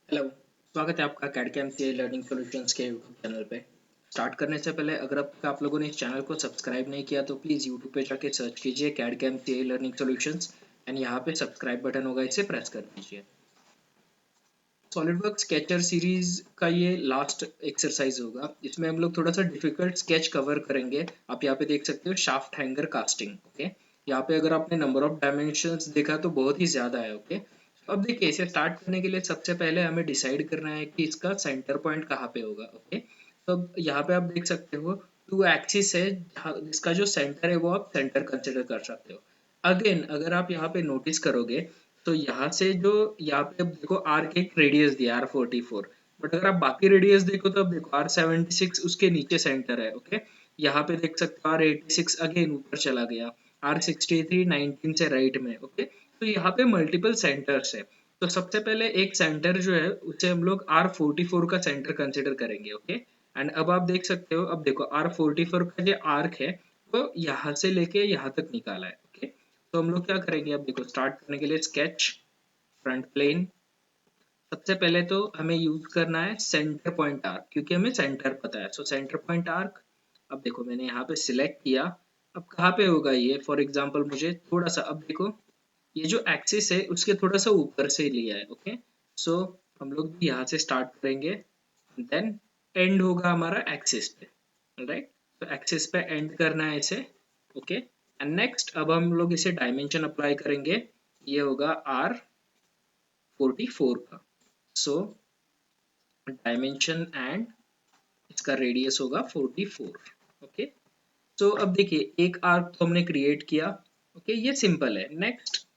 Hello. स्वागत है आपका CAD CAM C learning solutions के यूट्यूब चैनल पे। स्टार्ट करने से पहले अगर अब तक आप लोगों ने इस चैनल को सब्सक्राइब नहीं किया तो प्लीज़ यूट्यूब पे जाके सर्च कीजिए CAD CAM C learning solutions and यहाँ पे सब्सक्राइब बटन होगा, इसे प्रेस कर दीजिए। सॉलिडवर्क्स स्केचर सीरीज का ये लास्ट एक्सरसाइज होगा। इसमें हम लोग थोड़ा सा डिफिकल्ट स्केच कवर करेंगे। आप यहाँ पे देख सकते हो शाफ्ट हैंगर कास्टिंग। ओके, यहाँ पे अगर आपने नंबर ऑफ डायमेंशंस देखा तो बहुत ही ज़्यादा है। ओके, अब देखिए इसे स्टार्ट करने के लिए सबसे पहले हमें डिसाइड करना है कि इसका सेंटर पॉइंट कहाँ पे होगा। ओके, तो अब यहाँ पे आप देख सकते हो टू एक्सिस है, इसका जो सेंटर है वो आप सेंटर कंसिडर कर सकते हो। अगेन अगर आप यहाँ पे नोटिस करोगे तो यहाँ से जो यहाँ पे अब देखो आर्क एक रेडियस दिया R44, बट अगर आप बाकी रेडियस देखो तो अब देखो R76 उसके नीचे सेंटर है। ओके, यहाँ पे देख सकते हो R86 अगेन ऊपर चला गया, R63 19 से राइट में। ओके, तो यहाँ पे मल्टीपल सेंटर्स है। तो सबसे पहले एक सेंटर जो है उसे हम लोग R44 का सेंटर कंसिडर करेंगे। ओके, एंड अब आप देख सकते हो, अब देखो R44 का जो आर्क है वो यहाँ से लेके यहाँ तक निकाला है। ओके, तो हम लोग क्या करेंगे, अब देखो स्टार्ट करने के लिए स्केच फ्रंट प्लेन। सबसे पहले तो हमें यूज करना है सेंटर पॉइंट आर्क, क्योंकि हमें सेंटर पता है। सो सेंटर पॉइंट आर्क, अब देखो मैंने यहाँ पे सिलेक्ट किया। अब कहाँ पे होगा ये, फॉर एग्जांपल मुझे थोड़ा सा, अब देखो ये जो एक्सिस है उसके थोड़ा सा ऊपर से लिया है। ओके, सो हम लोग भी यहाँ से स्टार्ट करेंगे, देन एंड होगा हमारा एक्सिस पे। राइट, तो एक्सिस पे एंड करना है इसे। ओके, एंड नेक्स्ट अब हम लोग इसे डायमेंशन अप्लाई करेंगे। ये होगा R44 का। सो डायमेंशन एंड इसका रेडियस होगा 44। ओके, तो अब देखिए एक आर्क तो हमने क्रिएट किया। ओके, ये सिंपल है। नेक्स्ट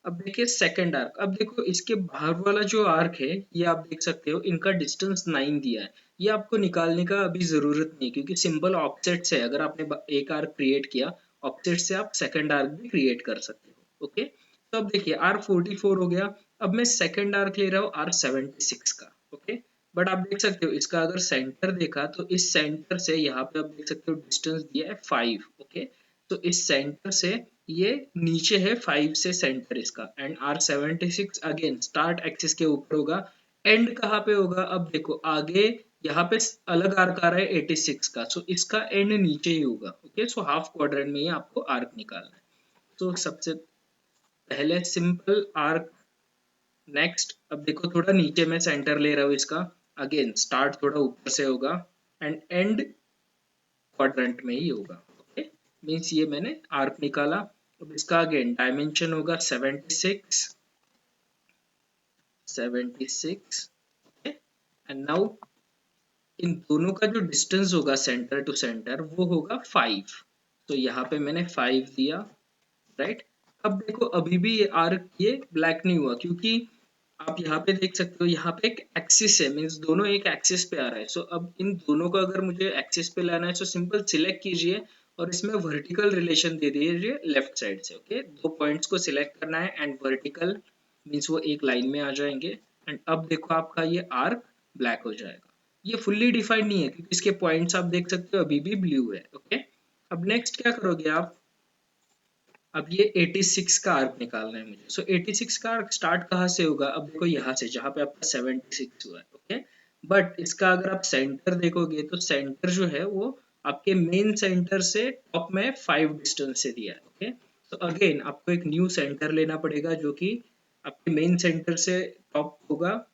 अब देखिए सेकंड आर्क। अब देखो इसके बाहर वाला जो आर्क है ये आप देख सकते हो, इनका डिस्टेंस 9 दिया है। ये आपको निकालने का अभी जरूरत नहीं, क्योंकि सिंपल ऑफसेट से अगर आपने एक आर्क क्रिएट किया, ऑफसेट से आप सेकंड आर्क भी क्रिएट कर सकते हो। ओके, तो अब देखिए R44 हो गया। अब मैं सेकंड आर्क ले रहा हूँ R76 का। ओके, बट आप देख सकते हो इसका अगर सेंटर देखा तो इस सेंटर से यहाँ पे आप देख सकते हो डिस्टेंस दिया है 5। ओके, तो इस सेंटर से ये नीचे है 5 से सेंटर इसका, and R76 again start axis के ऊपर होगा। एंड कहाँ पे होगा, अब देखो आगे यहाँ पे अलग आर्क आ रहा है 86 का, सो इसका एंड नीचे ही होगा। ओके, सो हाफ क्वाड्रेंट में ही आपको आर्क निकालना है। तो सबसे पहले सिंपल आर्क। नेक्स्ट अब देखो थोड़ा नीचे में सेंटर ले रहा हूँ इसका, अगेन स्टार्ट थोड़ा ऊपर से होगा एंड एंड क्वाड्रेंट में ही होगा। ओके, मीन्स ये मैंने आर्क निकाला। अब इसका अगेन डायमेंशन होगा 76 76। ओके, एंड नाउ इन दोनों का जो डिस्टेंस होगा सेंटर टू सेंटर वो होगा 5। तो यहाँ पे मैंने 5 दिया। राइट, अब देखो अभी भी ये आर्क ये ब्लैक नहीं हुआ, क्योंकि आप यहाँ पे देख सकते हो यहाँ पे एक एक्सिस है, मीन्स दोनों एक एक्सिस पे आ रहा है। सो अब इन दोनों को अगर मुझे एक्सिस पे लाना है तो सिंपल सिलेक्ट कीजिए और इसमें वर्टिकल रिलेशन दे दीजिए लेफ्ट साइड से। ओके, दो पॉइंट्स को सिलेक्ट करना है एंड वर्टिकल मीन्स वो एक लाइन में आ जाएंगे। एंड अब देखो आपका ये आर्क ब्लैक हो जाएगा। ये फुल्ली डिफाइंड नहीं है क्योंकि इसके पॉइंट्स आप देख सकते हो अभी भी ब्लू है। ओके, अब नेक्स्ट क्या करोगे आप, अब ये 86 का आर्क निकालना है मुझे। सो 86 का आर्क स्टार्ट कहाँ से होगा, अब देखो यहाँ से जहाँ पे आपका 76 हुआ है। ओके, बट इसका अगर आप सेंटर देखोगे तो सेंटर जो है वो आपके मेन सेंटर से टॉप में 5 डिस्टेंस से दिया है। ओके, तो अगेन आपको एक न्यू सेंटर लेना पड़ेगा जो कि आपके मेन सेंटर से टॉप होगा,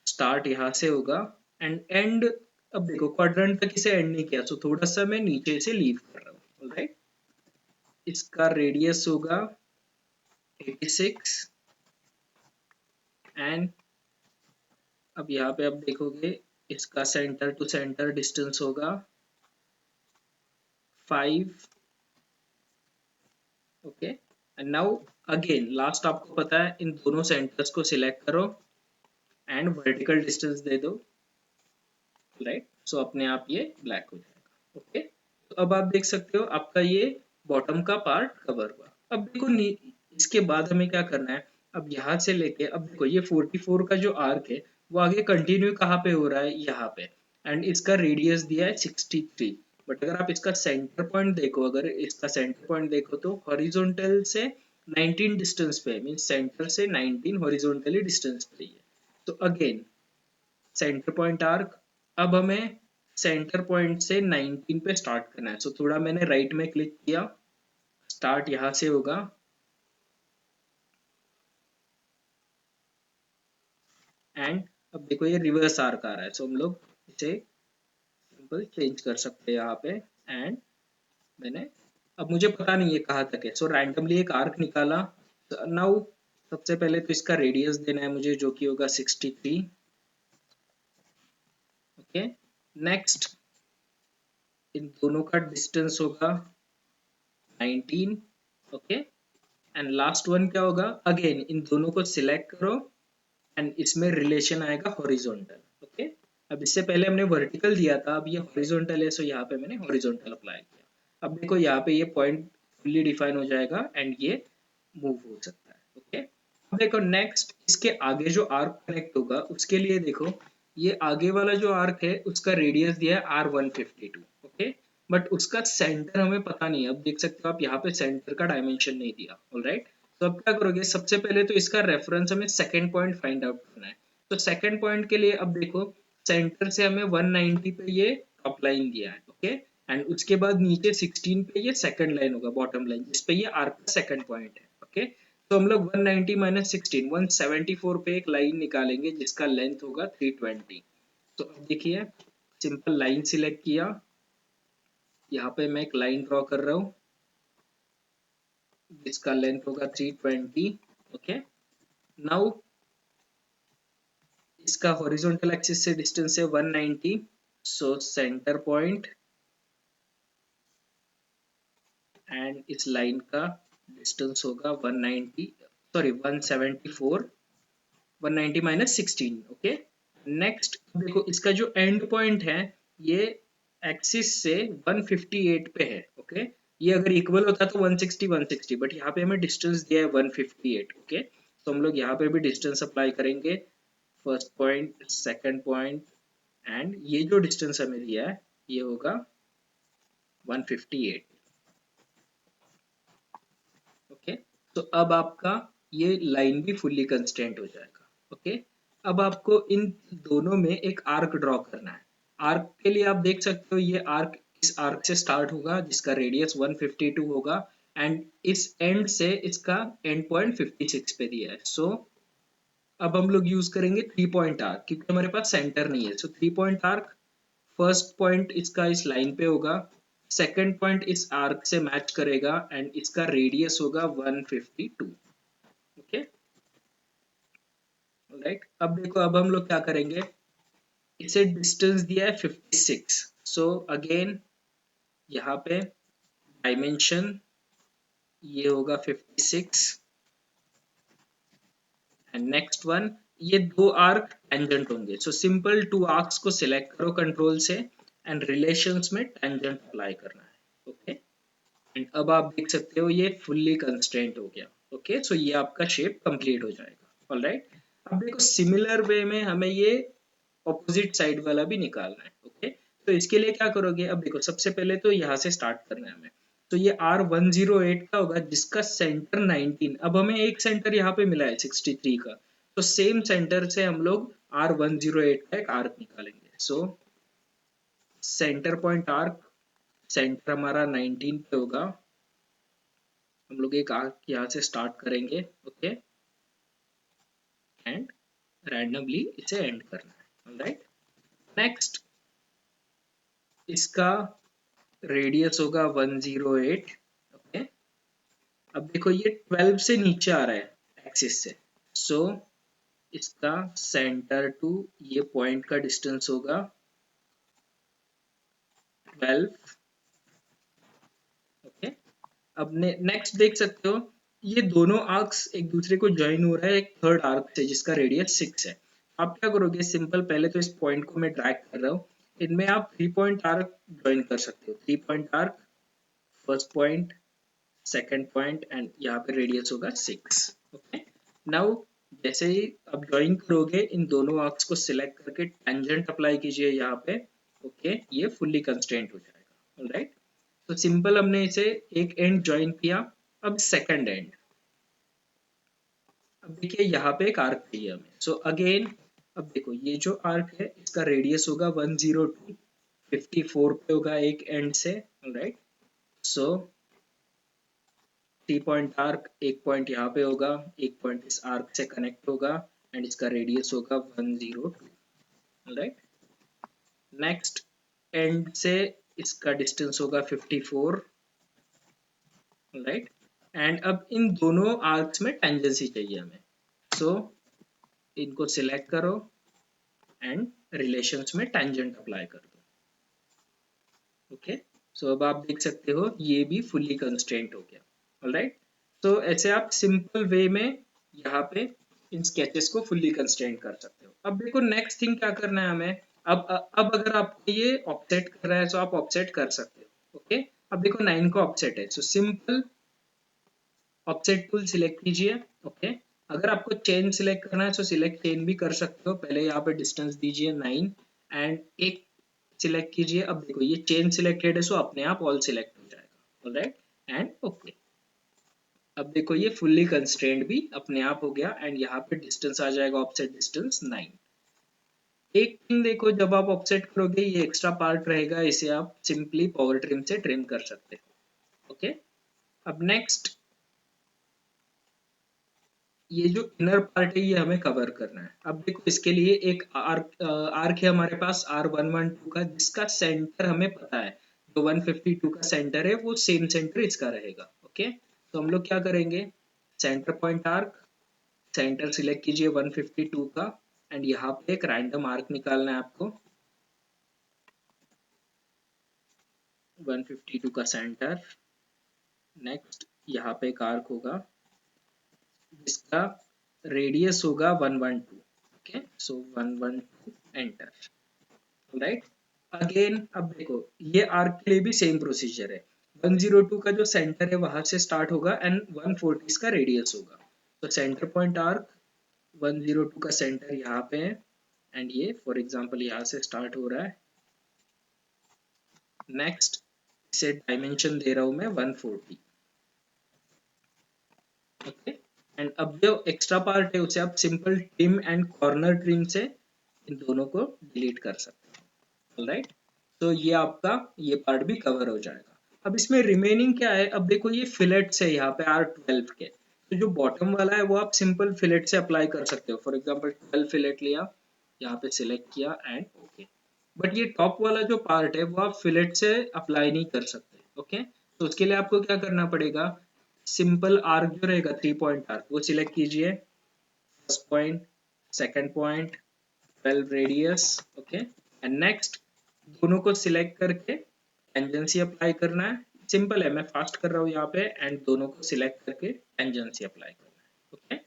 स्टार्ट यहाँ से होगा एंड एंड। अब देखो क्वाड्रेंट तक इसे एंड नहीं किया, सो थोड़ा सा मैं नीचे से लीव कर रहा हूँ। राइट, इसका रेडियस होगा 86 एंड अब यहाँ पे आप देखोगे इसका सेंटर टू सेंटर डिस्टेंस होगा 5। Okay, and now again last आपको पता है इन दोनों सेंटर्स को सिलेक्ट करो एंड वर्टिकल डिस्टेंस दे दो। राइट, सो अपने आप ये ब्लैक हो जाएगा। ओके, तो अब आप देख सकते हो आपका ये बॉटम का पार्ट कवर हुआ। अब देखो इसके बाद हमें क्या करना है, अब यहाँ से लेके अब देखो ये 44 का जो आर्क है वो आगे कंटिन्यू कहाँ पे हो रहा है, यहाँ पे, एंड इसका रेडियस दिया है 63। बट अगर आप इसका सेंटर पॉइंट देखो, अगर इसका सेंटर पॉइंट देखो तो हॉरिजॉन्टल से 19 डिस्टेंस पे, मीन सेंटर से 19 हॉरिजॉन्टली डिस्टेंस पे ही है। तो अगेन सेंटर पॉइंट आर्क, अब हमें सेंटर पॉइंट से 19 पे स्टार्ट करना है। सो थोड़ा मैंने राइट में क्लिक किया, स्टार्ट यहां से होगा एंड अब देखो ये रिवर्स आर्क आ रहा है। सो हम लोग इसे सिंपल चेंज कर सकते हैं यहाँ पे। एंड मैंने, अब मुझे पता नहीं है कहाँ तक है, सो रैंडमली एक आर्क निकाला। नाउ सबसे पहले तो इसका रेडियस देना है मुझे, जो कि होगा 63। ओके, नेक्स्ट इन दोनों का डिस्टेंस होगा 19। ओके, एंड लास्ट वन क्या होगा, अगेन इन दोनों को सिलेक्ट करो एंड इसमें रिलेशन आएगा हॉरिजॉन्टल। ओके, अब इससे पहले हमने वर्टिकल दिया था, अब ये हॉरिजॉन्टल है, सो यहाँ पे मैंने हॉरिजॉन्टल अप्लाई किया। अब देखो यहाँ पे ये पॉइंट फुल्ली डिफाइन हो जाएगा एंड ये मूव हो सकता है। ओके, अब देखो नेक्स्ट इसके आगे जो आर्क कनेक्ट होगा उसके लिए देखो, ये आगे वाला जो आर्क है उसका रेडियस दिया है R152। ओके, बट उसका सेंटर हमें पता नहीं है। अब देख सकते हो आप यहाँ पे सेंटर का डायमेंशन नहीं दिया। ऑलराइट, तो अब क्या करोगे, सबसे पहले तो इसका रेफरेंस हमें सेकंड पॉइंट फाइंड आउट करना है। तो सेकंड पॉइंट के लिए अब देखो सेंटर से हमें 190 पे ये टॉप लाइन दिया है। ओके, एंड उसके बाद नीचे 16 पे ये सेकंड लाइन होगा, बॉटम लाइन, जिसपे ये आर्क का सेकंड पॉइंट है। ओके, तो हम लोग 190 माइनस 16 174 पे एक लाइन निकालेंगे जिसका लेंथ होगा 320। तो अब देखिए सिंपल लाइन सिलेक्ट किया, यहाँ पे मैं एक लाइन ड्रॉ कर रहा हूँ जिसका लेंथ होगा 320। ओके, नाउ इसका हॉरिजॉन्टल एक्सिस से डिस्टेंस है 190। सो सेंटर पॉइंट एंड इस लाइन का डिस्टेंस होगा 190, सॉरी 174, 190 माइनस 16। ओके, नेक्स्ट देखो इसका जो एंड पॉइंट है ये एक्सिस से 158 पे है। ओके, ये अगर इक्वल होता तो 160 160, बट यहाँ पे हमें डिस्टेंस दिया है 158। ओके, तो हम लोग यहाँ पे भी डिस्टेंस अप्लाई करेंगे, first point second point and ये जो डिस्टेंस हमें दिया है ये होगा 158। ओके, तो अब आपका ये लाइन भी फुल्ली कंस्ट्रेंट हो जाएगा। ओके, अब आपको इन दोनों में एक आर्क ड्रॉ करना है। आर्क के लिए आप देख सकते हो ये आर्क इस आर्क से स्टार्ट होगा जिसका रेडियस 152 होगा एंड इस एंड से इसका एंड पॉइंट 56 पे दिया है। सो अब हम लोग यूज करेंगे 3 पॉइंट आर्क क्योंकि हमारे पास सेंटर नहीं है। सो 3 पॉइंट आर्क, फर्स्ट पॉइंट इसका इस लाइन पे होगा, सेकंड पॉइंट इस आर्क से मैच करेगा एंड इसका रेडियस होगा 152। ओके, राइट, अब देखो अब हम लोग क्या करेंगे, इसे डिस्टेंस दिया है 56। सो अगेन यहाँ पे डायमेंशन ये होगा 56 एंड नेक्स्ट वन, ये दो आर्क टेंजेंट होंगे। सो सिंपल टू आर्क्स को सिलेक्ट करो कंट्रोल से एंड रिलेशंस में टेंजेंट अप्लाई करना है। ओके, एंड अब आप देख सकते हो ये फुल्ली कंस्ट्रेंट हो गया। ओके, सो ये आपका शेप कंप्लीट हो जाएगा। ऑलराइट, अब देखो सिमिलर वे में हमें ये ऑपोजिट साइड वाला भी निकालना है। ओके, तो इसके लिए क्या करोगे, अब देखो सबसे पहले तो यहाँ से स्टार्ट करना है हमें। तो ये R108 का होगा जिसका सेंटर 19, अब हमें एक सेंटर यहाँ पे मिला है 63 का, तो सेम सेंटर से हम लोग R108 का एक आर्क निकालेंगे। So centre point arc, centre हमारा 19 पे होगा, हम लोग एक आर्क यहाँ से स्टार्ट करेंगे। ओके, एंड रैंडमली इसे एंड करना है। ऑलराइट, नेक्स्ट इसका रेडियस होगा 108। ओके, अब देखो ये 12 से नीचे आ रहा है एक्सिस से। सो इसका सेंटर टू ये पॉइंट का डिस्टेंस होगा 12। ओके, अब नेक्स्ट देख सकते हो ये दोनों आर्क्स एक दूसरे को ज्वाइन हो रहा है एक थर्ड आर्क से जिसका रेडियस 6 है। आप क्या करोगे, सिंपल पहले तो इस पॉइंट को मैं ड्रैग कर रहा हूँ, इनमें आप 3 पॉइंट आर्क ज्वाइन कर सकते हो। 3 point arc, first point second point and यहाँ पे रेडियस होगा 6। ओके, नाउ जैसे ही आप ज्वाइन करोगे इन दोनों आर्क्स को सिलेक्ट करके टेंजेंट अप्लाई कीजिए यहाँ पे। ओके, ये फुल्ली कंस्ट्रेंट हो जाएगा। ऑलराइट, तो सिंपल हमने इसे एक एंड ज्वाइन किया। अब सेकंड एंड, अब देखिए यहाँ पे एक आर्क चाहिए हमें। सो अगेन अब देखो ये जो आर्क है इसका रेडियस होगा 102, 54 पे होगा एक एंड से, right. So T point arc, एक पॉइंट यहाँ पे होगा, एक पॉइंट इस आर्क से कनेक्ट होगा एंड इसका रेडियस होगा 102, राइट। नेक्स्ट एंड से इसका डिस्टेंस होगा 54, राइट। एंड अब इन दोनों आर्क्स में टेंजेंसी चाहिए हमें, सो इनको सिलेक्ट करो एंड रिलेशंस में टेंजेंट अप्लाई कर दो। ओके, सो अब आप देख सकते हो ये भी फुल्ली कंस्ट्रेंट हो गया, ऑलराइट। तो ऐसे आप सिंपल वे में यहाँ पे इन स्केचेस को फुल्ली कंस्ट्रेंट कर सकते हो। अब देखो नेक्स्ट थिंग क्या करना है हमें। अब अगर आपको ये ऑफसेट कर रहा है तो आप ऑफसेट कर सकते हो। ओके, अब देखो 9 का ऑफसेट है, so simple offset tool select कीजिए। ओके, अगर आपको चेन सिलेक्ट करना है तो सिलेक्ट चेन भी कर सकते हो। पहले यहाँ पे डिस्टेंस दीजिए 9 एंड एक सिलेक्ट कीजिए। अब देखो ये चेन सिलेक्टेड है, सो अपने आप ऑल सिलेक्ट हो जाएगा, ऑलराइट। एंड ओके, अब देखो ये फुल्ली कंस्ट्रेंट भी अपने आप हो गया एंड यहाँ पे डिस्टेंस आ जाएगा, ऑफसेट डिस्टेंस 9। एक थिंग देखो, जब आप ऑफसेट करोगे ये एक्स्ट्रा पार्ट रहेगा, इसे आप सिंपली पावर ट्रिम से ट्रिम कर सकते हो। ओके, अब नेक्स्ट ये जो इनर पार्ट है ये हमें कवर करना है। अब देखो इसके लिए एक आर्क है हमारे पास R112 का, जिसका सेंटर हमें पता है, जो 152 का सेंटर है वो सेम सेंटर इसका रहेगा। ओके, तो हम लोग क्या करेंगे, centre point arc, centre select कीजिए 152 का एंड यहाँ पे एक रैंडम आर्क निकालना है आपको, 152 का सेंटर। नेक्स्ट यहाँ पे एक आर्क होगा जिसका रेडियस होगा 112। ओके, सो 112 एंटर, राइट। अगेन अब देखो ये आर्क के लिए भी सेम प्रोसीजर है। 102 का जो सेंटर है वहां से स्टार्ट होगा एंड 140 का रेडियस होगा। तो सेंटर पॉइंट आर्क 102 का सेंटर यहाँ पे है एंड ये फॉर एग्जांपल यहाँ से स्टार्ट हो रहा है। नेक्स्ट इसे डायमेंशन दे रहा हूं मैं 140। ओके, एंड अब जो एक्स्ट्रा पार्ट है उसे आप simple trim and corner trim से इन दोनों को डिलीट कर सकते हो, ऑलराइट। तो ये आपका ये पार्ट भी कवर हो जाएगा। अब इसमें रिमेनिंग क्या है, अब देखो ये फिलेट्स है यहाँ पे R12 के, तो जो बॉटम वाला है वो आप सिंपल फिलेट से अप्लाई कर सकते हो। फॉर एग्जांपल 12 फिलेट लिया, यहाँ पे सिलेक्ट किया एंड ओके। बट ये टॉप वाला जो पार्ट है वो आप फिलेट से अप्लाई नहीं कर सकते। ओके, तो उसके लिए आपको क्या करना पड़ेगा, सिंपल आर्क जो रहेगा 3 पॉइंट आर्क वो सिलेक्ट कीजिए, first point, second point, 12 radius. Okay, and next दोनों को सिलेक्ट करके टेंजेंसी अप्लाई करना है। सिंपल है, मैं फास्ट कर रहा हूँ यहाँ पे एंड दोनों को सिलेक्ट करके टेंजेंसी अप्लाई करना है। ओके,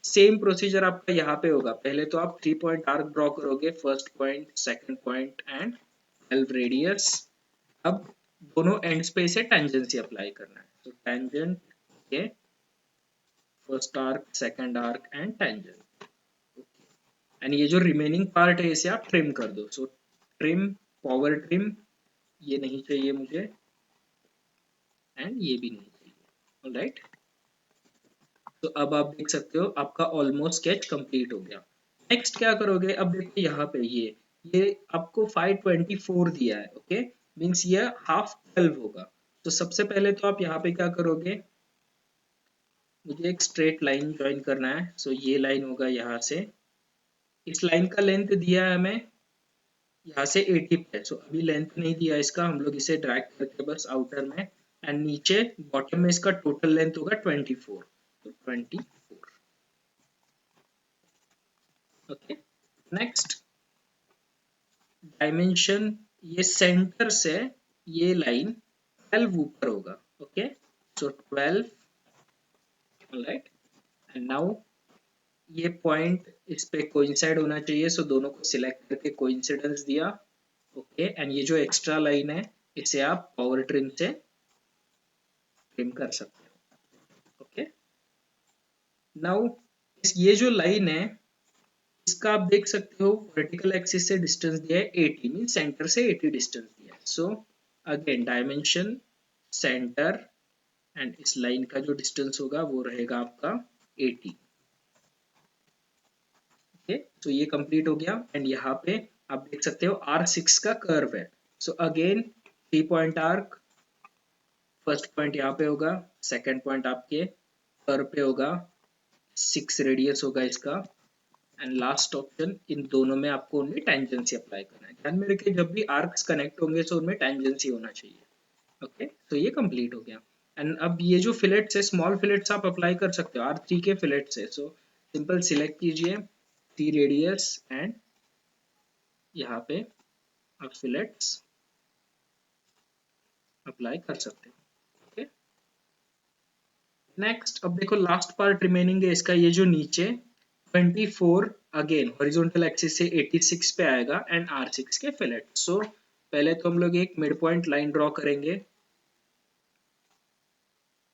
सेम प्रोसीजर आपका यहाँ पे होगा। पहले तो आप 3 पॉइंट आर्क ड्रॉ करोगे, first point, second point and 12 radius. अब दोनों एंड्स पे इसे टेंजेंसी अप्लाई करना है, तो टेंजेंट के first arc, second arc and tangent. And ये जो रिमेनिंग पार्ट है इसे आप ट्रिम कर दो। सो ट्रिम, पावर ट्रिम, ये नहीं चाहिए मुझे एंड ये भी नहीं चाहिए, ऑलराइट। तो अब आप देख सकते हो आपका ऑलमोस्ट स्केच कंप्लीट हो गया। नेक्स्ट क्या करोगे, अब देखो यहाँ पे ये आपको 524 दिया है। ओके, मींस ये हाफ 12 होगा। तो सबसे पहले तो आप यहाँ पे क्या करोगे, मुझे एक स्ट्रेट लाइन ज्वाइन करना है। सो ये लाइन होगा यहाँ से, इस लाइन का लेंथ दिया है हमें यहाँ से 80 पे, सो अभी लेंथ नहीं दिया इसका, हम लोग इसे ड्रैग करके बस आउटर में एंड नीचे बॉटम में इसका टोटल लेंथ होगा 24, तो 24। ओके, नेक्स्ट डायमेंशन, ये सेंटर से ये लाइन 12 ऊपर होगा। Okay, so 12, alright. And now ये पॉइंट इस पे कोइंसाइड होना चाहिए, सो दोनों को सिलेक्ट करके कोइंसिडेंस दिया। ओके, एंड ये जो एक्स्ट्रा लाइन है इसे आप पावर ट्रिम से ट्रिम कर सकते हो। ओके, नाउ ये जो लाइन है इसका आप देख सकते हो वर्टिकल एक्सिस से डिस्टेंस दिया है 80, मीन सेंटर से 80 डिस्टेंस दिया है। So again dimension, centre and इस लाइन का जो डिस्टेंस होगा वो रहेगा आपका 80। ओके, तो ये कंप्लीट हो गया। एंड यहाँ पे आप देख सकते हो R6 का कर्व है। So again 3 point arc, first point यहाँ पे होगा, सेकंड पॉइंट आपके कर्व पे होगा, 6 रेडियस होगा इसका, एंड लास्ट ऑप्शन, इन दोनों में आपको ओनली टेंजेंसी अप्लाई करना है। ध्यान में रखिए जब भी आर्क्स कनेक्ट होंगे तो उनमें टेंजेंसी होना चाहिए। ओके, तो ये कंप्लीट हो गया। एंड अब ये जो फिलेट्स है, स्मॉल फिलेट्स आप अप्लाई कर सकते हो, R3 के फिलेट्स है। सो सिंपल सिलेक्ट कीजिए 3 रेडियस एंड यहाँ पे आप फिलेट्स अप्लाई कर सकते हो। ओके, नेक्स्ट अब देखो लास्ट पार्ट रिमेनिंग है इसका, ये जो नीचे 24 अगेन हॉरिजॉन्टल एक्सिस से 86 पे आएगा एंड R6 के फिलेट। सो पहले तो हम लोग एक मिड पॉइंट लाइन ड्रॉ करेंगे,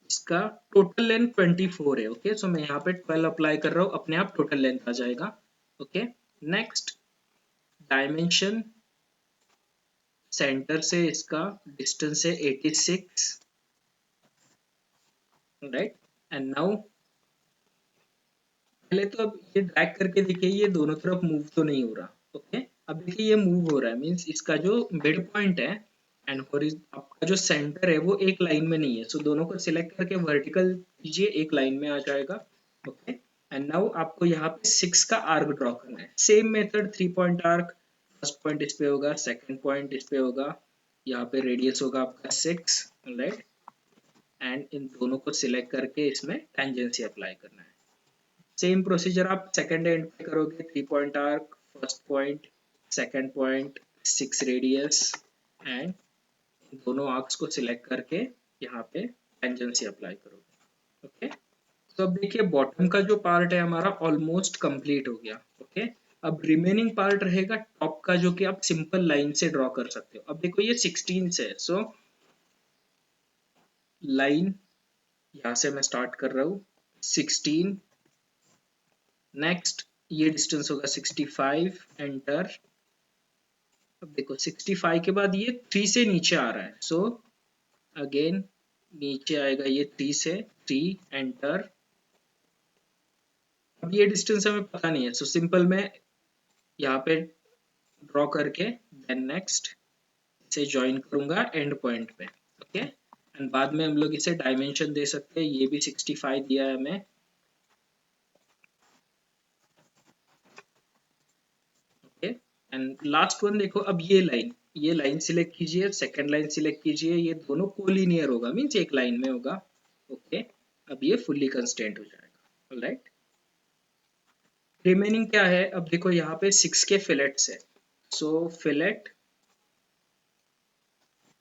इसका टोटल लेंथ 24 है। ओके, सो मैं यहाँ पे 12 अप्लाई कर रहा हूँ, अपने आप टोटल लेंथ आ जाएगा। ओके, नेक्स्ट डायमेंशन, सेंटर से इसका डिस्टेंस है 86, राइट। एंड नाउ पहले तो अब ये ड्रैग करके देखिए ये दोनों तरफ मूव तो नहीं हो रहा। ओके, अब देखिए ये मूव हो रहा है, मींस इसका जो मिड पॉइंट है एंड आपका जो सेंटर है वो एक लाइन में नहीं है। सो दोनों को सिलेक्ट करके वर्टिकल कीजिए, एक लाइन में आ जाएगा। ओके, एंड नाउ आपको यहाँ पे 6 का आर्क ड्रॉ करना है। Same method, 3 point arc, first point इस पे होगा, सेकंड पॉइंट इस पे होगा, यहाँ पे रेडियस होगा आपका 6, राइट। एंड इन दोनों को सिलेक्ट करके इसमें टेंजेंसी अप्लाई करना है। सेम प्रोसीजर आप सेकंड एंड पे करोगे, 3 point arc, first point, second point, 6 radius and दोनों आर्क्स को सिलेक्ट करके यहाँ पे टेंजेंसी अप्लाई करोगे। ओके, तो अब देखिए बॉटम का जो पार्ट है हमारा ऑलमोस्ट कंप्लीट हो गया। ओके, अब रिमेनिंग पार्ट रहेगा टॉप का, जो कि आप सिंपल लाइन से ड्रॉ कर सकते हो। अब देखो ये 16 से है, सो लाइन यहाँ से मैं स्टार्ट कर रहा हूँ 16, नेक्स्ट ये डिस्टेंस होगा 65, एंटर। अब देखो 65 के बाद ये 3 से नीचे आ रहा है, सो अगेन नीचे आएगा ये 3 से, 3, एंटर। अब ये डिस्टेंस हमें पता नहीं है, सो सिंपल मैं यहाँ पे ड्रॉ करके देन नेक्स्ट इसे ज्वाइन करूंगा एंड पॉइंट पे। ओके, एंड बाद में हम लोग इसे डायमेंशन दे सकते हैं, ये भी 65 दिया है हमें। ओके, एंड लास्ट वन देखो, अब ये लाइन सिलेक्ट कीजिए, सेकंड लाइन सिलेक्ट कीजिए, ये दोनों कोलिनियर होगा, मींस एक लाइन में होगा। ओके, अब ये फुल्ली कंस्ट्रेंट हो जाएगा, ऑलराइट। रिमेनिंग क्या है, अब देखो यहाँ पे 6 के फिलेट्स है। सो फिलेट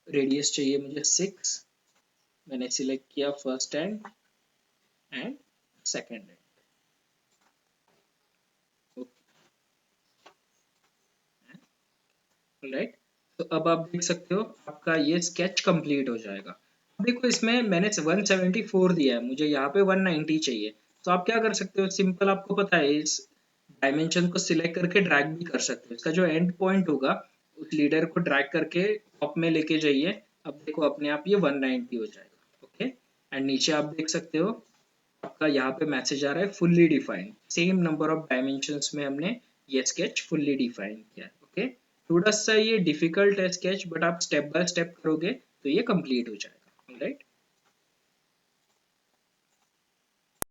रेडियस चाहिए मुझे 6, मैंने सिलेक्ट किया first and second and. Right, तो अब आप देख सकते हो आपका ये स्केच कंप्लीट हो जाएगा। अब देखो इसमें मैंने 174 दिया है, मुझे यहाँ पे 190 चाहिए। तो आप क्या कर सकते हो, सिंपल आपको पता है इस डायमेंशन को सिलेक्ट करके ड्रैग भी कर सकते हो। इसका जो एंड पॉइंट होगा उस लीडर को ड्रैग करके टॉप में लेके जाइए। अब देखो अपने आप ये 190 हो जाएगा। ओके, एंड नीचे आप देख सकते हो आपका यहाँ पे मैसेज आ रहा है fully defined, same number of dimensions में हमने ये स्केच फुल्ली डिफाइन किया है। ओके, थोड़ा सा ये डिफिकल्ट है स्केच, बट आप स्टेप बाय स्टेप करोगे तो ये कंप्लीट हो जाएगा, राइट।